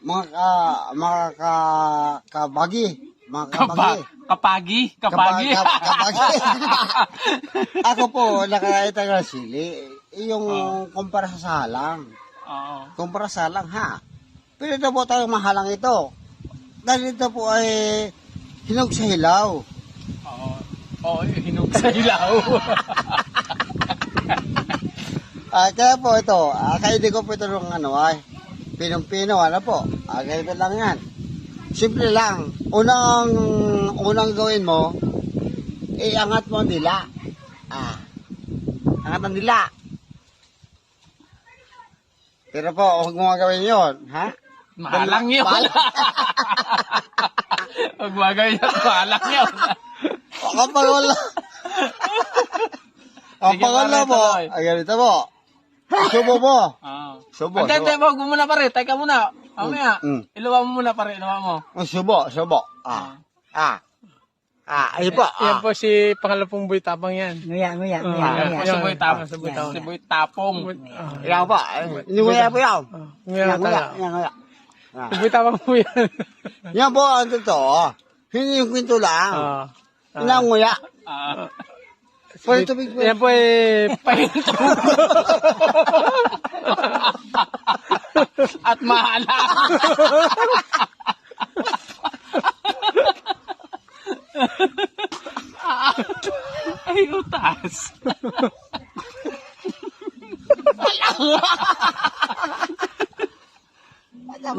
mga kabagi. Mga kabagi. Kapagi. Kabagi. Ako po, nakakaita ng sili. Yung kumpara sa salang. Oo. Kumpara sa salang, ha? Pero ito po tayong mahalang ito. Dahil ito po ay hinog sa hilaw. Oo. Oo, hinog sa ilaw. Kaya po ito, kainin ko po ito ng pinong-pino, ano po. Ganito lang yan. Simple lang. Unang gawin mo, iangat mo ang dila. Angat ang dila. Pero po, huwag mo gawin yun, ha? Mahalang yun. Huwag magawin yun, mahalang yun. Kapag wala. Kapag wala po, ganito po. Subo mo. Subo. Hindi, huwag mo muna pare. Teka muna. Mamaya. Iluwa mo muna pare. Iluwa mo. Subo. Ayun po. Yan po si pangalapong boy tapang yan. Nguya. Suboy tapong. Suboy tapong. Yan po. Inuwi po yan. Nguya tayo. Nguya. Si boy tapang po yan. Yan po, ang totoo. Hindi yung kwento lang. Inanguya. Pwede tubig po. Yan po Pahinto. At mahalang. Ay, utas.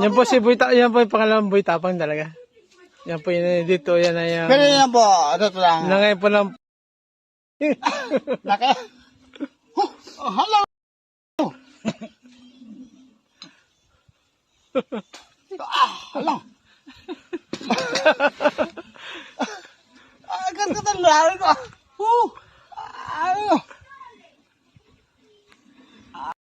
Yan po si boy yan po yung pangalawang boy tapang talaga. Yan po yun dito yan ay Pero yan po, totoo lang. nangay po ng Laki. Hello. Hello. Ganda ng lari ko.